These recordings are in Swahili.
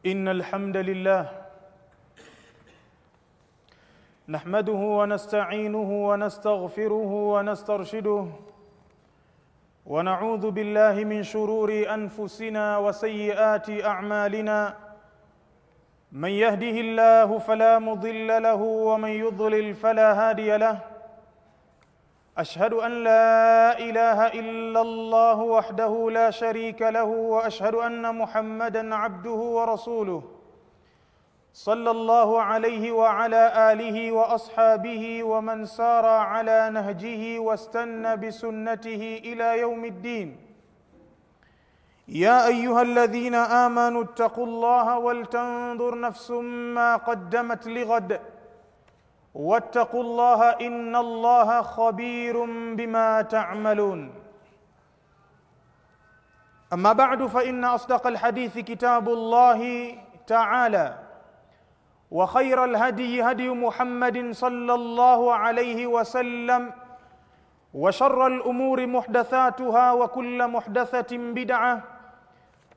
إن الحمد لله نحمده ونستعينه ونستغفره ونسترشده ونعوذ بالله من شرور أنفسنا وسيئات أعمالنا من يهده الله فلا مضل له ومن يضلل فلا هادي له أشهد أن لا إله إلا الله وحده لا شريك له وأشهد أن محمدًا عبده ورسوله صلى الله عليه وعلى آله وأصحابه ومن سار على نهجه واستنى بسنته إلى يوم الدين. يا أيها الذين آمنوا اتقوا الله ولتنظر نفس ما قدمت لغد واتقوا الله إن الله خبير بما تعملون. أما بعد فإن أصدق الحديث كتاب الله تعالى وخير الهدي هدي محمد صلى الله عليه وسلم وشر الأمور محدثاتها وكل محدثة بدعة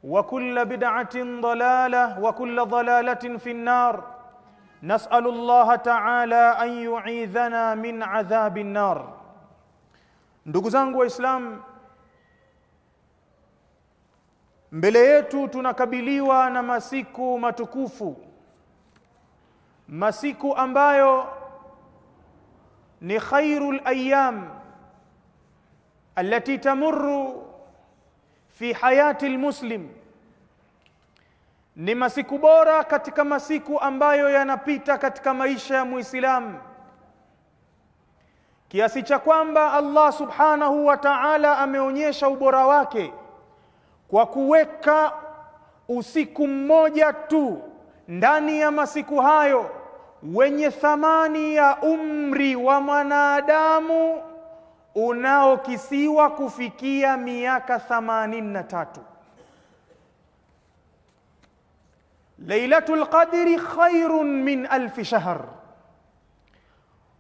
وكل بدعة ضلالة وكل ضلالة في النار. نسأل الله تعالى أن يعيذنا من عذاب النار. Ndugu zangu Waislamu, mbele yetu tunakabiliwa na masiku matukufu, masiku ambayo ni khairul ayyam allati tamurru fi hayati almuslim, ni masiku bora katika masiku ambayo yanapita katika maisha ya Muislamu, kiasi cha kwamba Allah subhanahu wa ta'ala ameonyesha ubora wake kwa kuweka usiku mmoja tu ndani ya masiku hayo wenye thamani ya umri wa mwanadamu unaokisiwa kufikia miaka 83. Lailatul Qadri khairun min alfi shahr.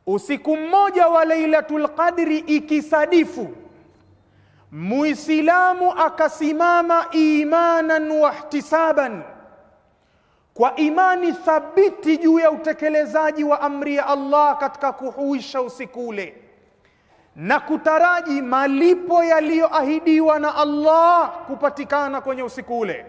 Usiku mmoja wa Lailatul Qadri ikisadifu, Muislamu akasimama imanan wa ihtisaban, kwa imani thabiti juu ya utekelezaji wa amri ya Allah katika kuhuisha usiku ule na kutaraji malipo yaliyoahidiwa na Allah kupatikana kwenye usiku ule,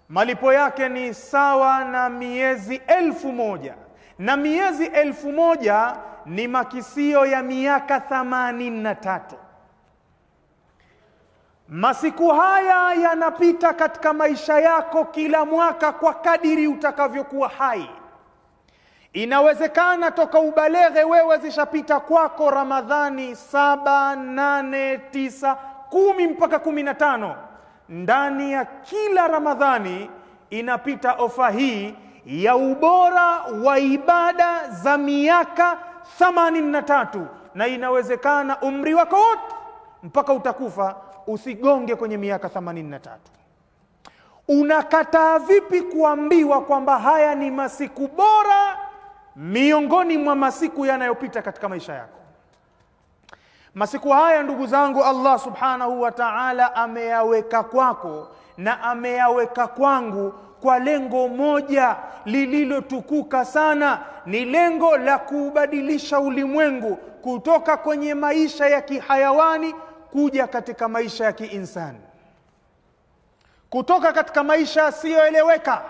malipo yake ni sawa na miezi 1000, na miezi 1000 ni makisio ya miaka 83. Masiku haya yanapita katika maisha yako kila mwaka kwa kadiri utakavyokuwa hai. Inawezekana toka ubaleghe wewe zishapita kwako Ramadhani 7, 8, 9, 10 mpaka 15. Ndani ya kila Ramadhani inapita ofa hii ya ubora wa ibada za miaka 83, na inawezekana umri wako wote mpaka utakufa usigonge kwenye miaka 83. Unakataa vipi kuambiwa kwamba haya ni masiku bora miongoni mwa masiku yanayopita katika maisha yako? Masiku haya ndugu zangu, Allah subhanahu wa ta'ala ameyaweka kwako na ameyaweka kwangu kwa lengo moja lililotukuka sana, ni lengo la kubadilisha ulimwengu kutoka kwenye maisha ya kihayawani kuja katika maisha ya kiinsani, kutoka katika maisha yasiyoeleweka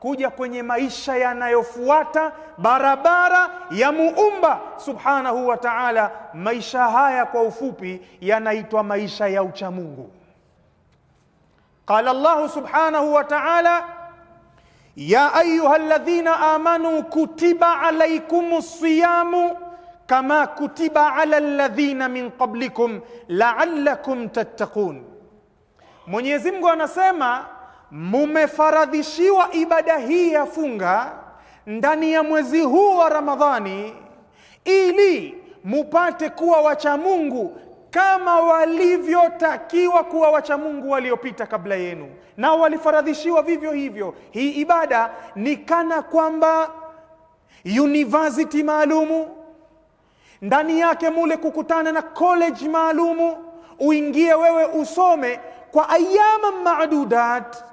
kuja kwenye maisha yanayofuata barabara ya Muumba subhanahu wa ta'ala. Maisha haya kwa ufupi yanaitwa maisha ya uchamungu. Qala Allah subhanahu wa ta'ala, ya ayyuhalladhina amanu kutiba alaykumus siyamu kama kutiba ala alladhina min qablikum la'allakum tattaqun. Mwenyezi Mungu anasema mumefaradhishiwa ibada hii ya funga ndani ya mwezi huu wa Ramadhani ili mupate kuwa wacha Mungu kama walivyotakiwa kuwa wacha Mungu waliopita kabla yenu, na walifaradhishiwa vivyo hivyo. Hii ibada ni kana kwamba university maalumu, ndani yake mule kukutana na college maalumu, uingie wewe usome kwa ayama maadudat,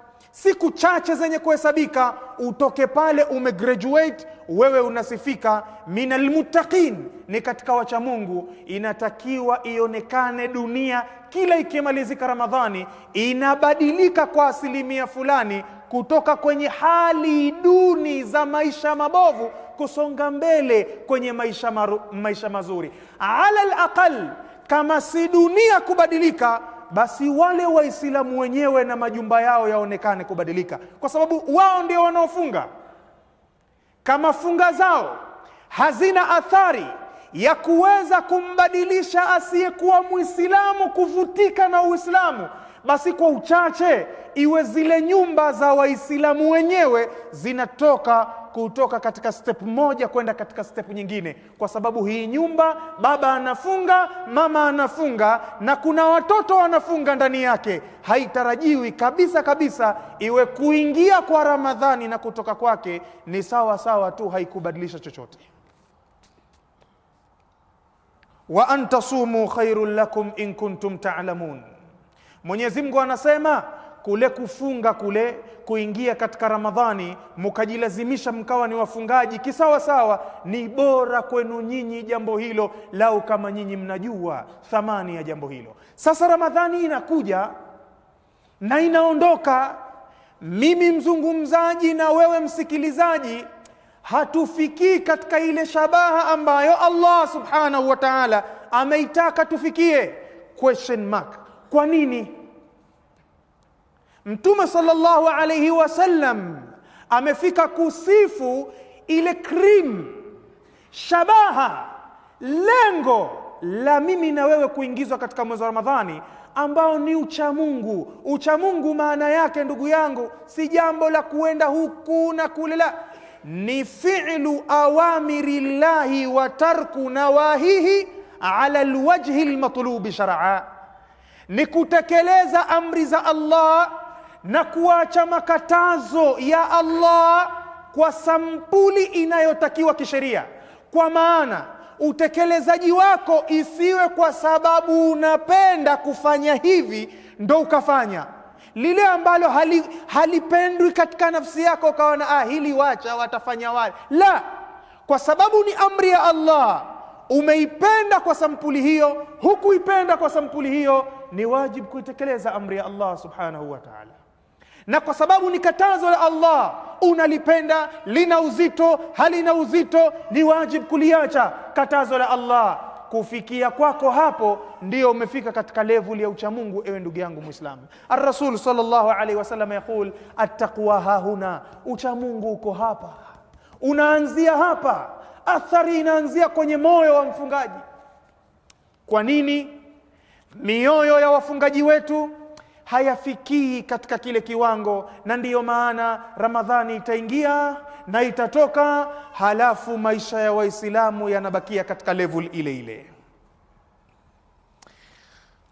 siku chache zenye kuhesabika, utoke pale umegraduate, wewe unasifika minal muttaqin, ni katika wacha Mungu. Inatakiwa ionekane dunia kila ikimalizika Ramadhani inabadilika kwa asilimia fulani, kutoka kwenye hali duni za maisha mabovu kusonga mbele kwenye maisha mazuri. Ala al-aqal, kama si dunia kubadilika, basi wale Waislamu wenyewe na majumba yao yaonekane kubadilika, kwa sababu wao ndio wanaofunga. Kama funga zao hazina athari ya kuweza kumbadilisha asiyekuwa Muislamu kuvutika na Uislamu, basi kwa uchache iwe zile nyumba za Waislamu wenyewe zinatoka kutoka katika step moja kwenda katika step nyingine, kwa sababu hii nyumba baba anafunga, mama anafunga, na kuna watoto wanafunga ndani yake. Haitarajiwi kabisa kabisa iwe kuingia kwa Ramadhani na kutoka kwake ni sawa sawa tu, haikubadilisha chochote. Wa antasumu khairul lakum in kuntum ta'lamun. Mwenyezi Mungu anasema kule kufunga, kule kuingia katika Ramadhani mukajilazimisha mkawa ni wafungaji kisawa sawa, ni bora kwenu nyinyi jambo hilo, lau kama nyinyi mnajua thamani ya jambo hilo. Sasa Ramadhani inakuja na inaondoka, mimi mzungumzaji na wewe msikilizaji hatufikii katika ile shabaha ambayo Allah subhanahu wa ta'ala ameitaka tufikie. Question mark. Kwa nini? Mtume sallallahu alayhi wasallam amefika kusifu ile cream, shabaha, lengo la mimi na wewe kuingizwa katika mwezi wa Ramadhani, ambao ni uchamungu. Uchamungu maana yake, ndugu yangu, si jambo la kuenda huku na kule, la, ni fi'lu awamiri llahi wa tarku nawahihi ala alwajhi almatlubi shar'a, ni kutekeleza amri za Allah na kuacha makatazo ya Allah kwa sampuli inayotakiwa kisheria. Kwa maana utekelezaji wako isiwe kwa sababu unapenda kufanya hivi ndo ukafanya lile ambalo halipendwi katika nafsi yako, ukaona hili wacha watafanya wale. La, kwa sababu ni amri ya Allah, umeipenda kwa sampuli hiyo, hukuipenda kwa sampuli hiyo, ni wajibu kuitekeleza amri ya Allah subhanahu wa ta'ala. Na kwa sababu ni katazo la Allah, unalipenda, lina uzito, halina uzito, ni wajibu kuliacha katazo la Allah. Kufikia kwako hapo ndio umefika katika level ya uchamungu, ewe ndugu yangu Muislamu. Ar-Rasul sallallahu alaihi wasallam yakul, at-taqwa hahuna, uchamungu uko hapa, unaanzia hapa. Athari inaanzia kwenye moyo wa mfungaji. Kwa nini? Mioyo ya wafungaji wetu hayafikii katika kile kiwango, na ndiyo maana Ramadhani itaingia na itatoka, halafu maisha ya Waislamu yanabakia katika level ile ile.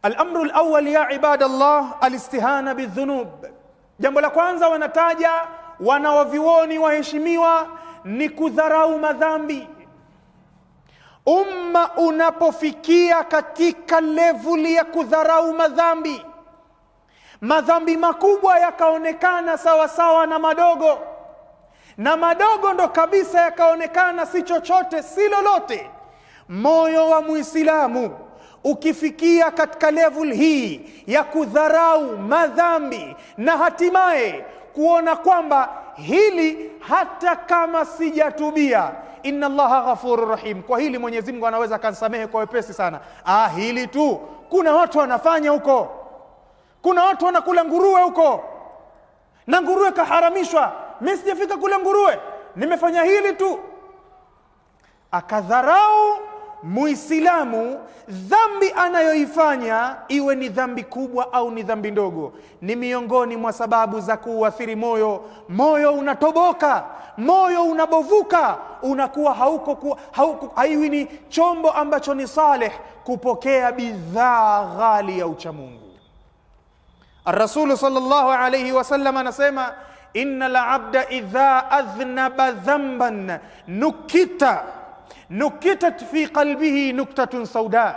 Al-amru al-awwal ya ibadallah al-istihana bidhunub. Jambo la kwanza wanataja wanawavioni waheshimiwa ni kudharau madhambi. Umma unapofikia katika level ya kudharau madhambi, madhambi makubwa yakaonekana sawa sawa na madogo, na madogo ndo kabisa yakaonekana si chochote si lolote, moyo wa Muislamu ukifikia katika level hii ya kudharau madhambi na hatimaye kuona kwamba hili hata kama sijatubia, inna Allaha ghafurur rahim, kwa hili Mwenyezi Mungu anaweza kansamehe kwa wepesi sana. Hili tu, kuna watu wanafanya huko, kuna watu wanakula nguruwe huko, na nguruwe kaharamishwa, mimi sijafika kula nguruwe, nimefanya hili tu. Akadharau Muislamu dhambi anayoifanya, iwe ni dhambi kubwa au ni dhambi ndogo, ni miongoni mwa sababu za kuathiri moyo. Moyo unatoboka, moyo unabovuka, unakuwa haiwi ni chombo ambacho ni saleh kupokea bidhaa ghali ya uchamungu. Ar-Rasul sallallahu alayhi wasallam anasema, innal abda idha adhnaba dhanban nukitat fi qalbihi nuktatun sauda.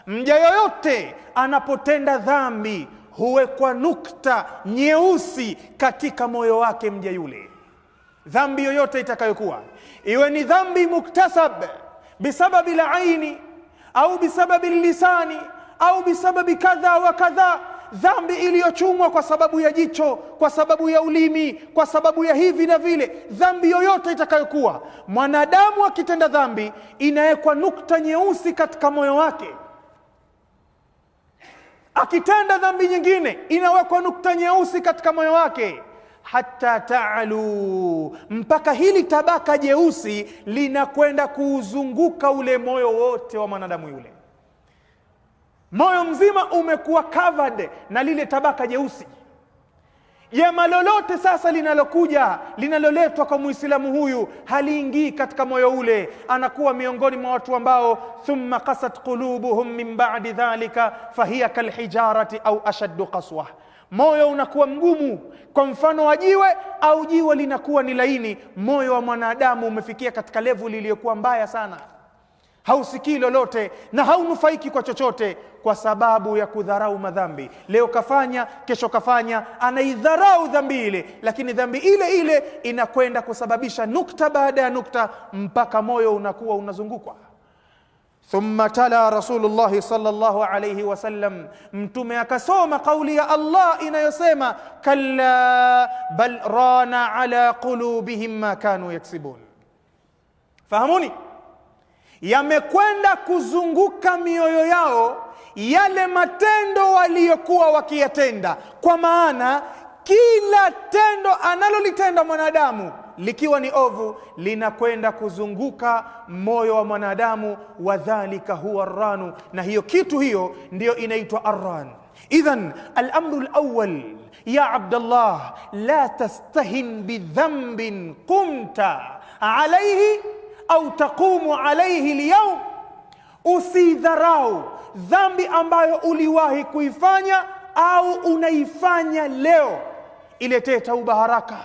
Mja yoyote anapotenda dhambi huwekwa nukta nyeusi katika moyo wake mja yule. Dhambi yoyote itakayokuwa, iwe ni dhambi muktasab bisababi la aini au bisababi lisani au bisababi kadha wa kadha, dhambi iliyochumwa kwa sababu ya jicho, kwa sababu ya ulimi, kwa sababu ya hivi na vile, dhambi yoyote itakayokuwa, mwanadamu akitenda dhambi inawekwa nukta nyeusi katika moyo wake. Akitenda dhambi nyingine inawekwa nukta nyeusi katika moyo wake, hata ta'alu, mpaka hili tabaka jeusi linakwenda kuuzunguka ule moyo wote wa mwanadamu yule. Moyo mzima umekuwa covered na lile tabaka jeusi. Jema lolote sasa linalokuja, linaloletwa kwa Muislamu huyu, haliingii katika moyo ule, anakuwa miongoni mwa watu ambao thumma qasat qulubuhum min ba'di dhalika fahiya kalhijarati au ashaddu qaswa. Moyo unakuwa mgumu kwa mfano wa jiwe, au jiwe linakuwa ni laini. Moyo wa mwanadamu umefikia katika level iliyokuwa mbaya sana, hausikii lolote na haunufaiki kwa chochote, kwa sababu ya kudharau madhambi. Leo kafanya, kesho kafanya, anaidharau dhambi ile, lakini dhambi ile ile inakwenda kusababisha nukta baada ya nukta mpaka moyo unakuwa unazungukwa. Thumma tala Rasulullah sallallahu alayhi wasallam, mtume akasoma kauli ya Allah inayosema kalla bal rana ala qulubihim ma kanu yaksibun. Fahamuni, yamekwenda kuzunguka mioyo yao yale matendo waliyokuwa wakiyatenda. Kwa maana kila tendo analolitenda mwanadamu likiwa ni ovu, linakwenda kuzunguka moyo wa mwanadamu. Wadhalika huwa arranu, na hiyo kitu hiyo ndiyo inaitwa arran. Idhan al-amru al-awwal ya Abdullah, la tastahin bidhanbin qumta alayhi au taqumu alayhi liyawm. Usidharau dhambi ambayo uliwahi kuifanya au unaifanya leo. Iletee tauba haraka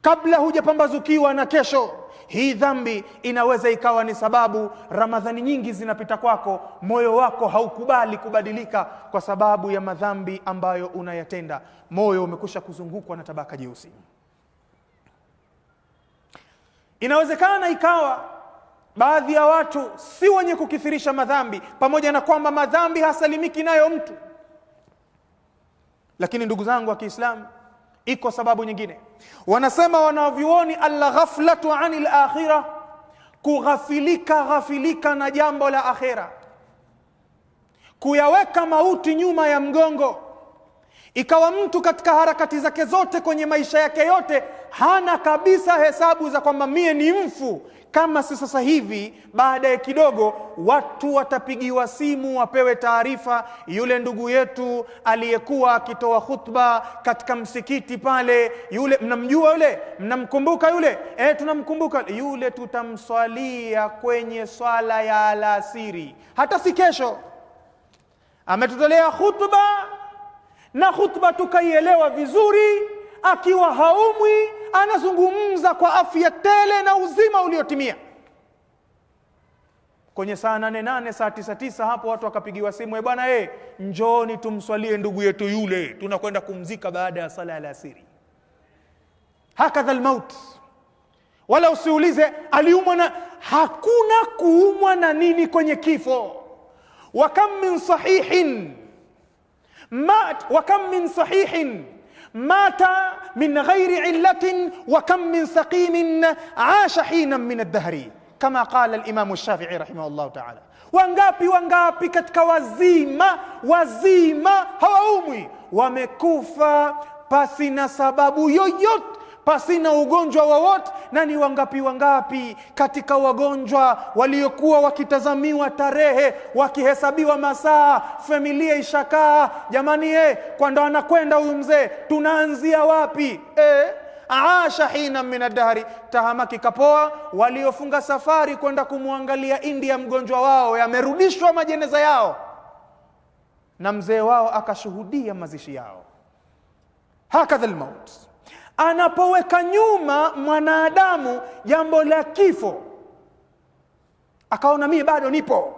kabla hujapambazukiwa na kesho. Hii dhambi inaweza ikawa ni sababu Ramadhani nyingi zinapita kwako, moyo wako haukubali kubadilika kwa sababu ya madhambi ambayo unayatenda. Moyo umekusha kuzungukwa na tabaka jeusi. Inawezekana ikawa baadhi ya watu si wenye kukithirisha madhambi, pamoja na kwamba madhambi hasalimiki nayo mtu. Lakini ndugu zangu wa Kiislamu, iko sababu nyingine. Wanasema wanavyuoni, al-ghaflatu anil akhirah, kughafilika na jambo la akhira, kuyaweka mauti nyuma ya mgongo. Ikawa mtu katika harakati zake zote kwenye maisha yake yote hana kabisa hesabu za kwamba mie ni mfu. Kama si sasa hivi, baada ya kidogo watu watapigiwa simu wapewe taarifa, yule ndugu yetu aliyekuwa akitoa khutba katika msikiti pale, yule mnamjua, yule mnamkumbuka yule? Tunamkumbuka yule, tutamswalia kwenye swala ya alasiri, hata si kesho. Ametutolea khutba na khutba tukaielewa vizuri, akiwa haumwi, anazungumza kwa afya tele na uzima uliotimia. Kwenye saa 8 saa 9 hapo watu wakapigiwa simu, bwana njooni tumswalie ndugu yetu yule, tunakwenda kumzika baada ya sala ya alasiri. Hakadha almaut. Wala usiulize aliumwa na, hakuna kuumwa na nini kwenye kifo. Wa kam min sahihin mata min ghairi illatin wa kam min saqimin aasha hinan min ad-dahri, kama qala al-Imam Shafi'i rahimahullah ta'ala. Wangapi katika wazima hawaumwi, wamekufa pasi na sababu yoyote, pasi na ugonjwa wowote. Na ni wangapi katika wagonjwa waliokuwa wakitazamiwa tarehe, wakihesabiwa masaa, familia ishakaa, jamani kwa ndo anakwenda huyu mzee, tunaanzia wapi? Aasha hina min ad-dahri, tahamaki kapoa. Waliofunga safari kwenda kumwangalia India mgonjwa wao, yamerudishwa majeneza yao na mzee wao akashuhudia mazishi yao. Hakadha al-maut. Anapoweka nyuma mwanadamu jambo la kifo, akaona mimi bado nipo,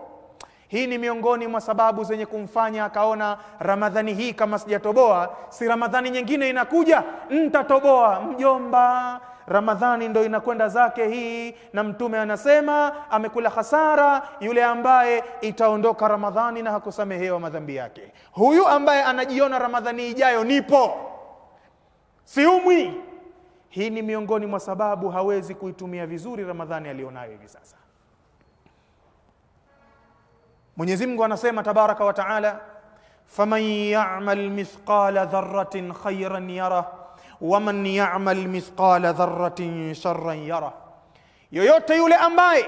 Hii ni miongoni mwa sababu zenye kumfanya akaona Ramadhani hii kama sijatoboa, si Ramadhani nyingine inakuja nitatoboa. Mjomba, Ramadhani ndo inakwenda zake hii, na Mtume anasema amekula hasara yule ambaye itaondoka Ramadhani na hakusamehewa madhambi yake. Huyu ambaye anajiona Ramadhani ijayo nipo, siumwi, hii ni miongoni mwa sababu hawezi kuitumia vizuri Ramadhani alionayo hivi sasa. Mwenyezi Mungu anasema tabaraka wa taala, faman ya'mal mithqala dharratin khayran yarah waman ya'mal mithqala dharratin sharran yarah, yoyote yule ambaye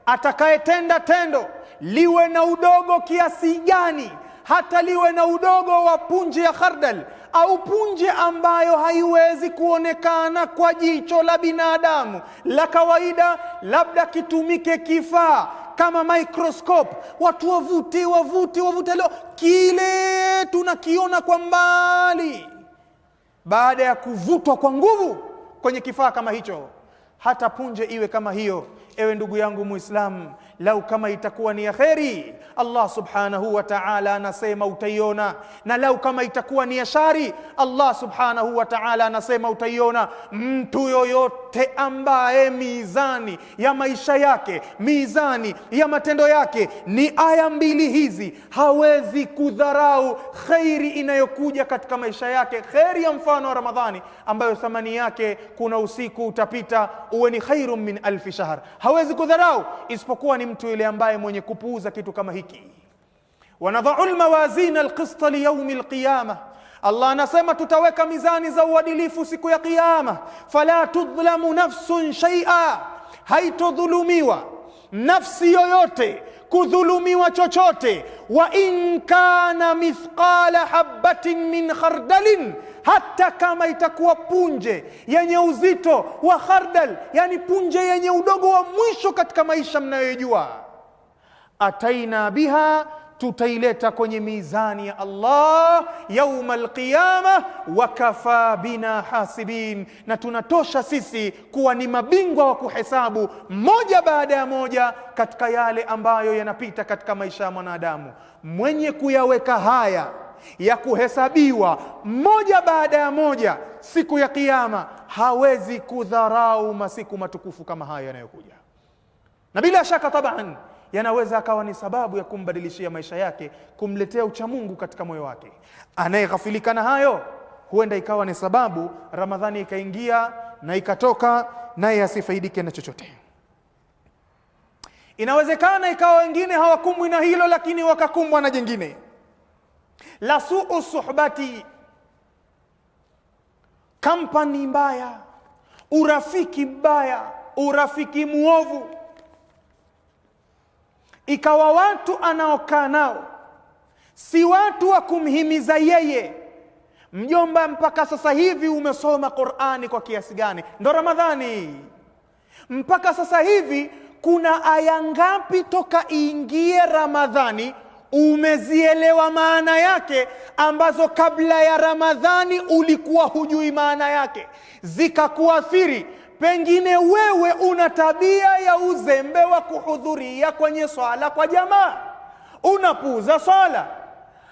atakayetenda tendo liwe na udogo kiasi gani, hata liwe na udogo wa punje ya khardal au punje ambayo haiwezi kuonekana kwa jicho la binadamu la kawaida, labda kitumike kifaa kama microscope, watu wavute leo, kile tunakiona kwa mbali. Baada ya kuvutwa kwa nguvu kwenye kifaa kama hicho, hata punje iwe kama hiyo, ewe ndugu yangu Muislamu, lau kama itakuwa ni ya kheri, Allah subhanahu wa ta'ala anasema utaiona, na lau kama itakuwa ni ya shari, Allah subhanahu wa ta'ala anasema utaiona. Mtu yoyote ambaye mizani ya maisha yake, mizani ya matendo yake ni aya mbili hizi, hawezi kudharau khairi inayokuja katika maisha yake, khairi ya mfano wa Ramadhani ambayo thamani yake kuna usiku utapita uwe ni khairun min alfi shahr. Hawezi kudharau, isipokuwa ni mtu yule ambaye mwenye kupuuza kitu kama hiki. Wanadha'u almawazin alqista liyawm alqiyamah, Allah anasema tutaweka mizani za uadilifu siku ya kiyama. Fala tudhlamu nafsun shay'a, haitodhulumiwa nafsi yoyote kudhulumiwa chochote. Wa in kana mithqala habatin min khardalin, hata kama itakuwa punje yenye uzito wa khardal, yani punje yenye udogo wa mwisho katika maisha mnayojua, ataina biha, tutaileta kwenye mizani ya Allah yauma alqiyama, wa kafa bina hasibin, na tunatosha sisi kuwa ni mabingwa wa kuhesabu moja baada ya moja katika yale ambayo yanapita katika maisha ya mwanadamu. Mwenye kuyaweka haya ya kuhesabiwa moja baada ya moja siku ya kiyama hawezi kudharau masiku matukufu kama haya yanayokuja, na bila shaka taban yanaweza akawa ni sababu ya kumbadilishia maisha yake, kumletea uchamungu katika moyo wake. Anayeghafilika na hayo, huenda ikawa ni sababu Ramadhani ikaingia na ikatoka, naye asifaidike na chochote. Inawezekana ikawa wengine hawakumbwi na hilo, lakini wakakumbwa na jingine la suu suhbati, kampani mbaya, urafiki mbaya, urafiki muovu. Ikawa watu anaokaa nao si watu wa kumhimiza yeye, mjomba, mpaka sasa hivi umesoma Qur'ani kwa kiasi gani? Ndo Ramadhani. Mpaka sasa hivi kuna aya ngapi toka iingie Ramadhani umezielewa maana yake, ambazo kabla ya Ramadhani ulikuwa hujui maana yake, zikakuathiri? Pengine wewe una tabia ya uzembe wa kuhudhuria kwenye swala kwa jamaa, unapuuza swala.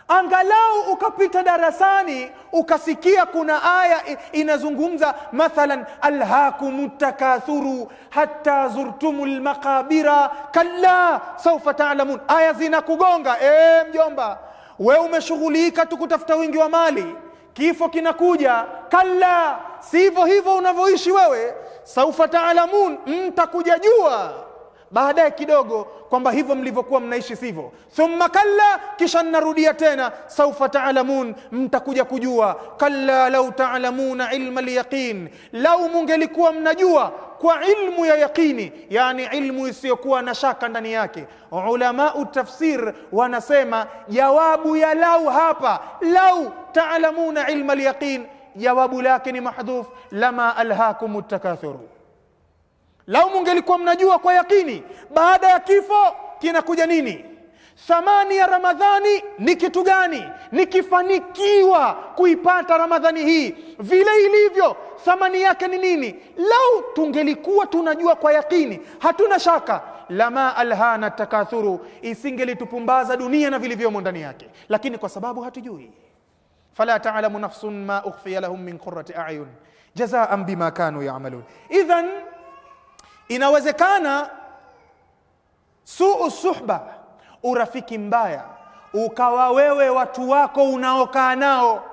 Angalau ukapita darasani ukasikia kuna aya inazungumza mathalan, alhaakumut takathuru hatta zurtumul maqabira kalla sawfa ta'lamun. Aya zinakugonga, mjomba, wewe umeshughulika tu kutafuta wingi wa mali, kifo kinakuja. Kalla, sivyo hivyo unavyoishi wewe. Sawfa ta'lamun, mtakuja jua baadaye kidogo kwamba hivyo mlivyokuwa mnaishi sivyo. Thumma kalla, kisha narudia tena, sawfa ta'lamun, mtakuja kujua. Kalla law ta'lamuna ilma al-yaqin, lau mungelikuwa mnajua kwa ilmu ya yaqini, yani ilmu isiyokuwa na shaka ndani yake. Ulama tafsir wanasema jawabu ya lau hapa, lau ta'lamuna ilma al-yaqin, jawabu lake ni mahdhuf, lama alhaakumut takathuru. Lau mungelikuwa mnajua kwa yakini baada ya kifo kinakuja nini, thamani ya Ramadhani ni kitu gani, nikifanikiwa kuipata Ramadhani hii vile ilivyo, thamani yake ni nini. Lau tungelikuwa tunajua kwa yakini, hatuna shaka, lama alhana takathuru, isingelitupumbaza dunia na vilivyomo ndani yake, lakini kwa sababu hatujui. Fala ta'lamu nafsun ma ukhfiya lahum min qurrati a'yun jazaan bima kanu ya'malun. Idhan inawezekana suu suhba, urafiki mbaya, ukawa wewe watu wako unaokaa nao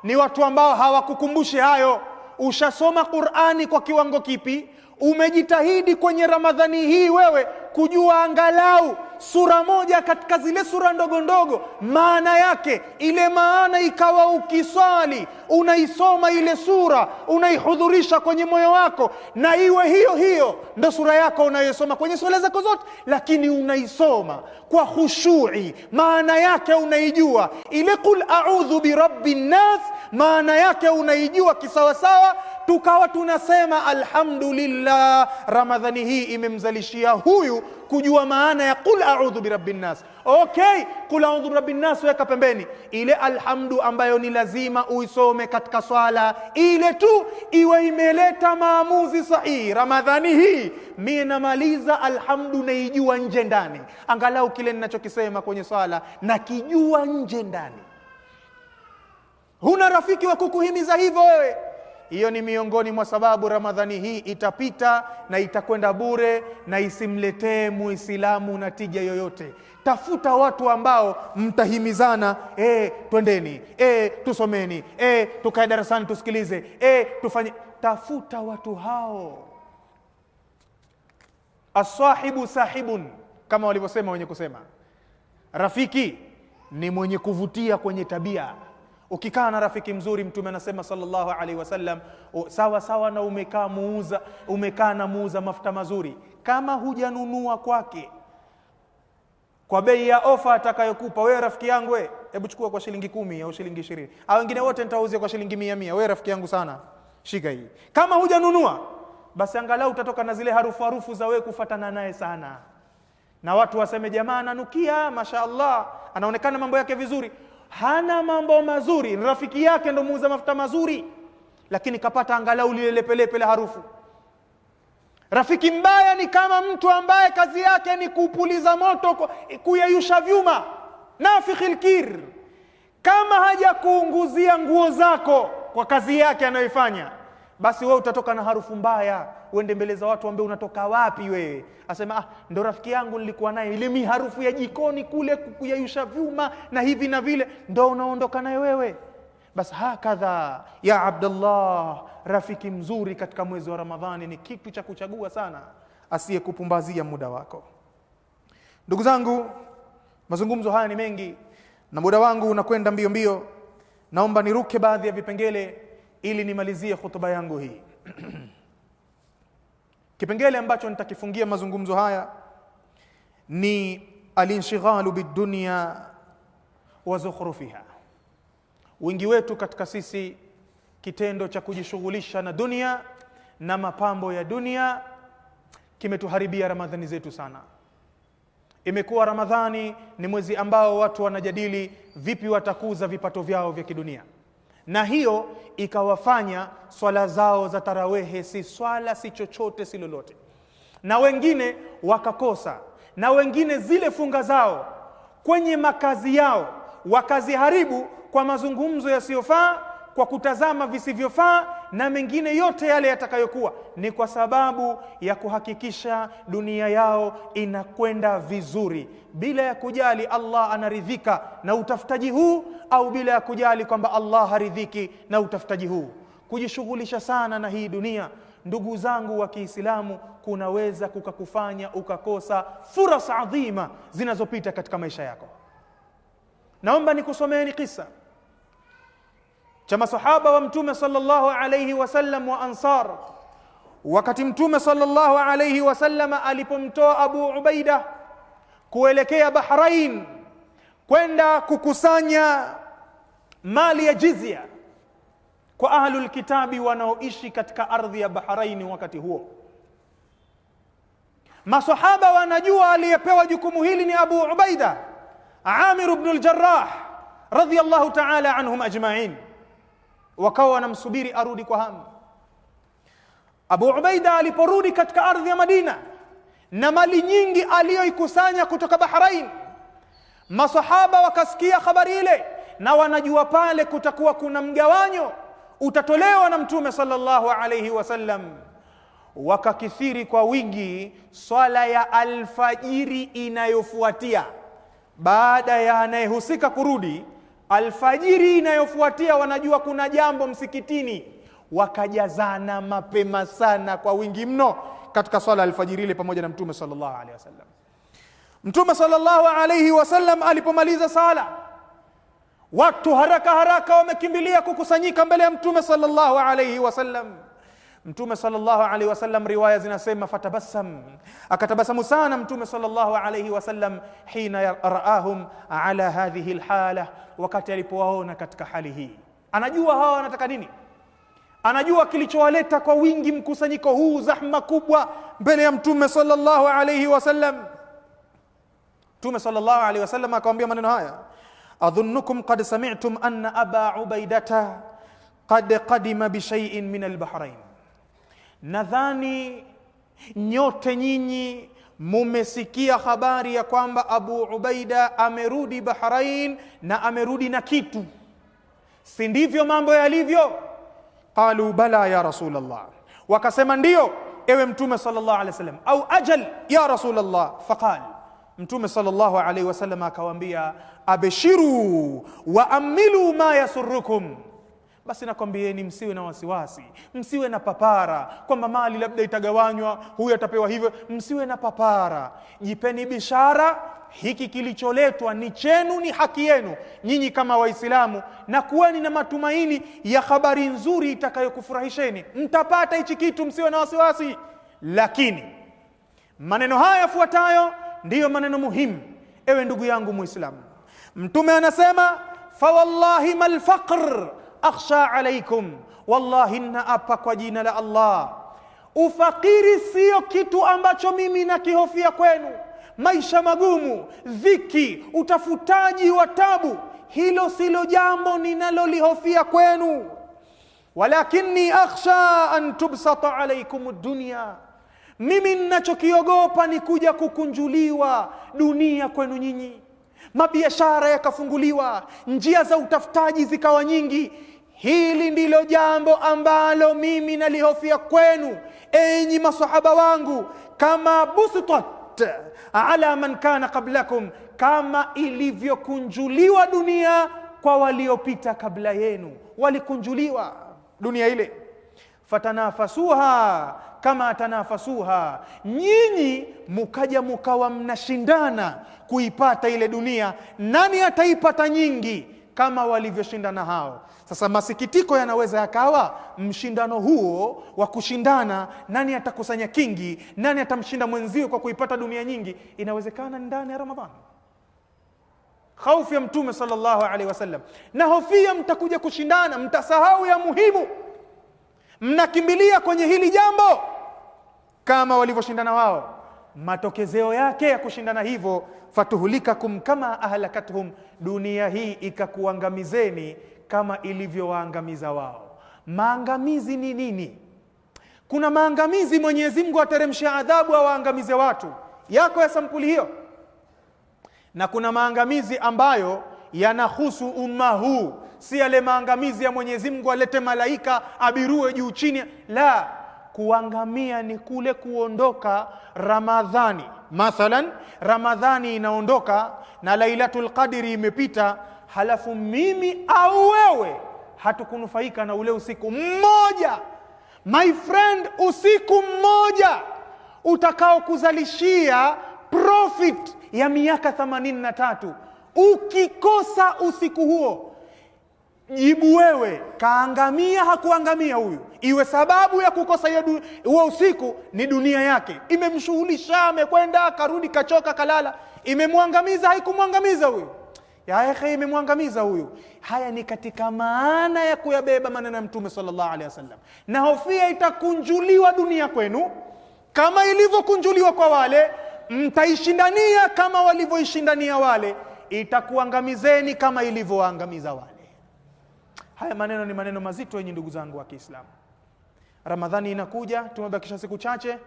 ni watu ambao hawakukumbushi hayo. Ushasoma Qur'ani kwa kiwango kipi? Umejitahidi kwenye Ramadhani hii wewe kujua angalau sura moja katika zile sura ndogo ndogo, maana yake ile maana ikawa ukiswali unaisoma ile sura, unaihudhurisha kwenye moyo wako, na iwe hiyo hiyo ndo sura yako unayosoma kwenye swala zako zote, lakini unaisoma kwa khushui, maana yake unaijua. Ile qul a'udhu birabbin nas, maana yake unaijua kisawasawa. Tukawa tunasema alhamdulillah, Ramadhani hii imemzalishia huyu kujua maana ya qul a'udhu birabbin nas. Okay, qul a'udhu birabbin nas weka pembeni, ile alhamdu ambayo ni lazima uisome katika swala ile tu iwe imeleta maamuzi sahihi. Ramadhani hii mimi namaliza alhamdu naijua nje ndani, angalau kile ninachokisema kwenye swala nakijua nje ndani. Huna rafiki wa kukuhimiza hivyo wewe, hiyo ni miongoni mwa sababu Ramadhani hii itapita na itakwenda bure na isimletee Muislamu na tija yoyote. Tafuta watu ambao mtahimizana, twendeni, tusomeni, tukae darasani tusikilize, tufanye. Tafuta watu hao. As-sahibu sahibun, kama walivyosema wenye kusema, rafiki ni mwenye kuvutia kwenye tabia. Ukikaa na rafiki mzuri, Mtume anasema sallallahu alaihi wasallam, sawa sawa na umekaa na muuza mafuta mazuri, kama hujanunua kwake kwa bei ya ofa atakayokupa wewe, rafiki yangu, wewe hebu chukua kwa shilingi 10 au shilingi 20, au wengine wote nitauzia kwa shilingi 100, wewe rafiki yangu sana, shika hii. Kama hujanunua, basi angalau utatoka na zile harufu za wewe kufuatana naye sana, na watu waseme jamaa ananukia, mashaallah, anaonekana mambo yake vizuri. Hana mambo mazuri, rafiki yake ndo muuza mafuta mazuri, lakini kapata angalau lile lepelepe la harufu. Rafiki mbaya ni kama mtu ambaye kazi yake ni kupuliza moto, kuyayusha vyuma, nafikhil kir. Kama haja kuunguzia nguo zako kwa kazi yake anayoifanya, basi wewe utatoka na harufu mbaya, uende mbele za watu ambao unatoka wapi wewe, asema ndo rafiki yangu nilikuwa naye, ile mi harufu ya jikoni kule kuyayusha vyuma na hivi na vile, ndo unaondoka naye wewe. Basi hakadha ya Abdullah, rafiki mzuri katika mwezi wa Ramadhani ni kitu cha kuchagua sana, asiyekupumbazia muda wako. Ndugu zangu, mazungumzo haya ni mengi na muda wangu unakwenda mbio mbio. Naomba niruke baadhi ya vipengele ili nimalizie hutuba yangu hii. Kipengele ambacho nitakifungia mazungumzo haya ni alinshigalu bidunya wa zukhrufiha. Wingi wetu katika sisi, kitendo cha kujishughulisha na dunia na mapambo ya dunia kimetuharibia Ramadhani zetu sana. Imekuwa Ramadhani ni mwezi ambao watu wanajadili vipi watakuza vipato vyao vya kidunia, na hiyo ikawafanya swala zao za tarawehe si swala, si chochote, si lolote, na wengine wakakosa, na wengine zile funga zao kwenye makazi yao wakaziharibu kwa mazungumzo yasiyofaa, kwa kutazama visivyofaa, na mengine yote yale yatakayokuwa ni kwa sababu ya kuhakikisha dunia yao inakwenda vizuri, bila ya kujali Allah anaridhika na utafutaji huu, au bila ya kujali kwamba Allah haridhiki na utafutaji huu. Kujishughulisha sana na hii dunia, ndugu zangu wa Kiislamu, kunaweza kukakufanya ukakosa fursa adhima zinazopita katika maisha yako. Naomba nikusomeeni kisa cha masahaba wa Mtume sallallahu alayhi wasallam wa Ansar. Wakati Mtume sallallahu alayhi wasallam alipomtoa Abu Ubaida kuelekea Bahrain kwenda kukusanya mali ya jizya kwa ahlul kitabi wanaoishi katika ardhi ya Bahrain wakati huo, masahaba wanajua aliyepewa jukumu hili ni Abu Ubaida Amir ibn al-Jarrah radhiyallahu ta'ala anhum ajma'in. Wakawa wanamsubiri arudi kwa hamu. Abu Ubaida aliporudi katika ardhi ya Madina, na mali nyingi aliyoikusanya kutoka Bahrain. Masahaba wakasikia habari ile, na wanajua pale kutakuwa kuna mgawanyo utatolewa na Mtume sallallahu alayhi wasallam. Wakakithiri kwa wingi swala ya alfajiri inayofuatia baada ya anayehusika kurudi. Alfajiri inayofuatia wanajua kuna jambo msikitini, wakajazana mapema sana kwa wingi mno katika swala alfajiri ile pamoja na Mtume sallallahu alayhi wasallam. Mtume sallallahu alayhi wasallam alipomaliza sala, watu haraka haraka wamekimbilia kukusanyika mbele ya Mtume sallallahu alayhi wasallam. Mtume sallallahu alayhi wasallam, riwaya zinasema fatabassam, akatabasamu sana Mtume sallallahu alayhi wasallam hina raahum ala hadhihi alhala, wakati alipowaona katika hali hii. Anajua hawa wanataka nini, anajua kilichowaleta kwa wingi mkusanyiko huu, zahma kubwa mbele ya Mtume sallallahu alayhi wasallam. Mtume sallallahu alayhi wasallam akamwambia maneno haya: adhunnukum qad sami'tum anna aba ubaidata qad qadima bi shay'in min al-Bahrain. Nadhani nyote nyinyi mumesikia habari ya kwamba Abu Ubaida amerudi Bahrain na amerudi na kitu, si ndivyo mambo yalivyo? Qalu bala ya Rasulullah, wakasema ndio ewe Mtume sallallahu alayhi wasallam, au ajal ya Rasulullah. Faqal, Mtume sallallahu alayhi wasallam akawaambia, abshiru wa amilu ma yasurrukum, basi nakwambieni msiwe na wasiwasi, msiwe na papara kwamba mali labda itagawanywa, huyu atapewa hivyo. Msiwe na papara, jipeni bishara, hiki kilicholetwa ni chenu, ni haki yenu nyinyi kama Waislamu, na kuweni na matumaini ya habari nzuri itakayokufurahisheni. Mtapata hichi kitu, msiwe na wasiwasi. Lakini maneno haya yafuatayo ndiyo maneno muhimu, ewe ndugu yangu Muislamu. Mtume anasema, fa wallahi mal faqr akhsha alaykum, wallahi naapa kwa jina la Allah, ufakiri sio kitu ambacho mimi nakihofia kwenu. Maisha magumu, dhiki, utafutaji wa tabu, hilo silo jambo ninalolihofia kwenu. Walakinni akhsha an tubsata alaykum ad-dunya, mimi ninachokiogopa ni kuja kukunjuliwa dunia kwenu nyinyi, mabiashara yakafunguliwa, njia za utafutaji zikawa nyingi. Hili ndilo jambo ambalo mimi nalihofia kwenu enyi masahaba wangu, kama busitat ala man kana qablakum, kama ilivyokunjuliwa dunia kwa waliopita kabla yenu, walikunjuliwa dunia ile. Fatanafasuha kama tanafasuha, nyinyi mukaja mukawa mnashindana kuipata ile dunia, nani ataipata nyingi kama walivyoshindana hao. Sasa masikitiko yanaweza yakawa mshindano huo wa kushindana, nani atakusanya kingi, nani atamshinda mwenzio kwa kuipata dunia nyingi, inawezekana ndani ya Ramadhani. Hofu ya Mtume sallallahu alaihi wasallam, na hofia mtakuja kushindana, mtasahau ya muhimu, mnakimbilia kwenye hili jambo kama walivyoshindana wao. Matokezeo yake ya kushindana hivyo, fatuhulikakum kama ahlakatuhum, dunia hii ikakuangamizeni kama ilivyowaangamiza wao. Maangamizi ni nini? Kuna maangamizi Mwenyezi Mungu ateremsha adhabu awaangamize watu, yako ya sampuli hiyo, na kuna maangamizi ambayo yanahusu umma huu, si yale maangamizi ya Mwenyezi Mungu alete malaika abirue juu chini. La, kuangamia ni kule kuondoka Ramadhani. Mathalan, Ramadhani inaondoka na Lailatul Qadri imepita, halafu mimi au wewe hatukunufaika na ule usiku mmoja. My friend, usiku mmoja utakao kuzalishia profit ya miaka 83. Ukikosa usiku huo, jibu wewe, kaangamia hakuangamia huyu. Iwe sababu ya kukosa huo usiku ni dunia yake, imemshughulisha, amekwenda karudi, kachoka, kalala, imemwangamiza haikumwangamiza huyu, ya akhi, imemwangamiza huyu. Haya ni katika maana ya kuyabeba maneno ya Mtume sallallahu alaihi wasallam. Na hofia itakunjuliwa dunia kwenu kama ilivyokunjuliwa kwa wale, mtaishindania kama walivyoishindania wale, itakuangamizeni kama ilivyoangamiza wale. Haya maneno ni maneno mazito yenye ndugu zangu wa Kiislamu. Ramadhani inakuja, tumebakisha siku chache.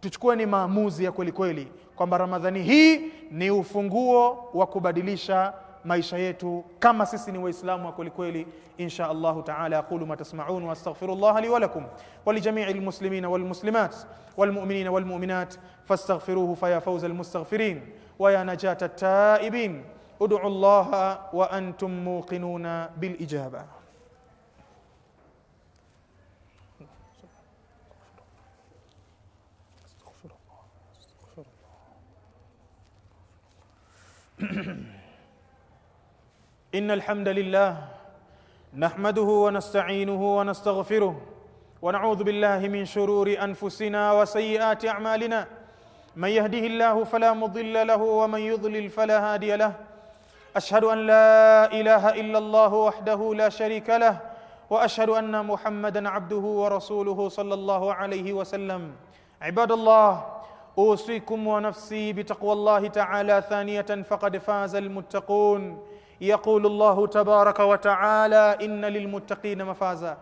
tuchukue ni maamuzi ya kweli kweli kwamba Ramadhani hii ni ufunguo wa kubadilisha maisha yetu kama sisi ni waislamu wa kweli kweli. insha Allah taala aqulu ma tasma'un wa astaghfirullah li wa lakum wa li jami'il muslimina wal muslimat wal mu'minina wal mu'minat fastaghfiruhu fa ya fawza al mustaghfirin wa ya najata at taibin. ud'u Allah wa antum muqinuna bil ijaba. إن الحمد لله نحمده ونستعينه ونستغفره ونعوذ بالله من شرور أنفسنا وسيئات أعمالنا. من يهده الله فلا مضل له ومن يضلل فلا هادي له. أشهد أن لا إله إلا الله وحده لا شريك له وأشهد أن محمدا عبده ورسوله صلى الله عليه وسلم. عباد الله، أوصيكم ونفسي بتقوى الله تعالى ثانية فقد فاز المتقون. يقول الله تبارك وتعالى إن للمتقين مفازا.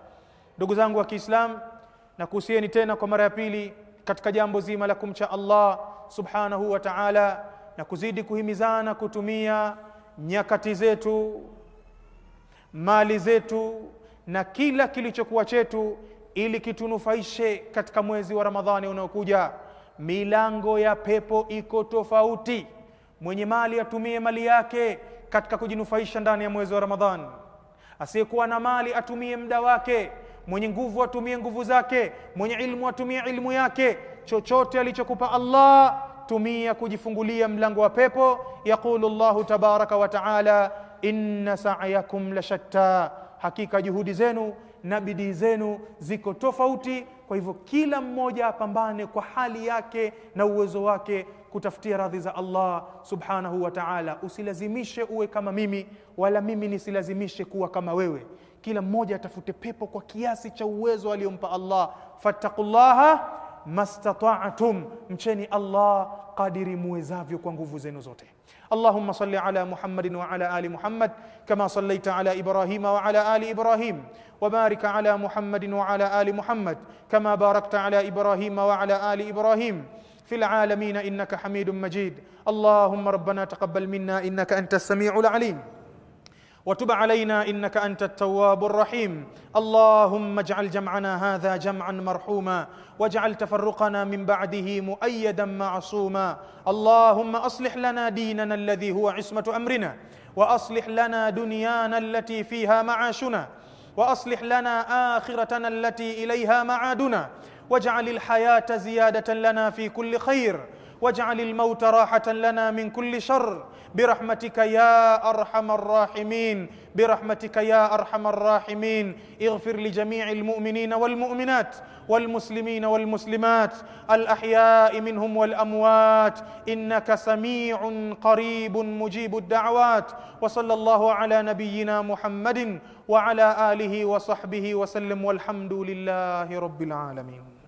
Ndugu zangu wa Kiislamu, nakuhusieni tena kwa mara ya pili katika jambo zima la kumcha Allah subhanahu wa ta'ala na kuzidi kuhimizana kutumia nyakati zetu, mali zetu na kila kilichokuwa chetu ili kitunufaishe katika mwezi wa Ramadhani unaokuja. Milango ya pepo iko tofauti. Mwenye mali atumie mali yake katika kujinufaisha ndani ya mwezi wa Ramadhani. Asiyekuwa na mali atumie muda wake. Mwenye nguvu atumie nguvu zake. Mwenye ilmu atumie ilmu yake. Chochote alichokupa Allah tumia kujifungulia mlango wa pepo. Yaqulu Allahu tabaraka wa taala inna sa'yakum lashatta, hakika juhudi zenu na bidii zenu ziko tofauti. Kwa hivyo kila mmoja apambane kwa hali yake na uwezo wake kutafutia radhi za Allah subhanahu wa ta'ala. Usilazimishe uwe kama mimi wala mimi nisilazimishe kuwa kama wewe. Kila mmoja atafute pepo kwa kiasi cha uwezo aliyompa Allah. Fattaqullaha mastata'tum, mcheni Allah kadiri muwezavyo kwa nguvu zenu zote. اللهم صل على محمد وعلى آل محمد كما صليت على إبراهيم وعلى آل إبراهيم وبارك على محمد وعلى آل محمد كما باركت على إبراهيم وعلى آل إبراهيم في العالمين إنك حميد مجيد. اللهم ربنا تقبل منا إنك أنت السميع العليم وتب علينا إنك أنت التواب الرحيم. اللهم اجعل جمعنا هذا جمعا مرحوما واجعل تفرقنا من بعده مؤيدا معصوما. اللهم أصلح لنا ديننا الذي هو عصمة أمرنا وأصلح لنا دنيانا التي فيها معاشنا وأصلح لنا آخرتنا التي إليها معادنا واجعل الحياة زيادة لنا في كل خير واجعل الموت راحة لنا من كل شر برحمتك يا أرحم الراحمين برحمتك يا أرحم الراحمين. اغفر لجميع المؤمنين والمؤمنات والمسلمين والمسلمات الأحياء منهم والأموات إنك سميع قريب مجيب الدعوات. وصلى الله على نبينا محمد وعلى آله وصحبه وسلم والحمد لله رب العالمين.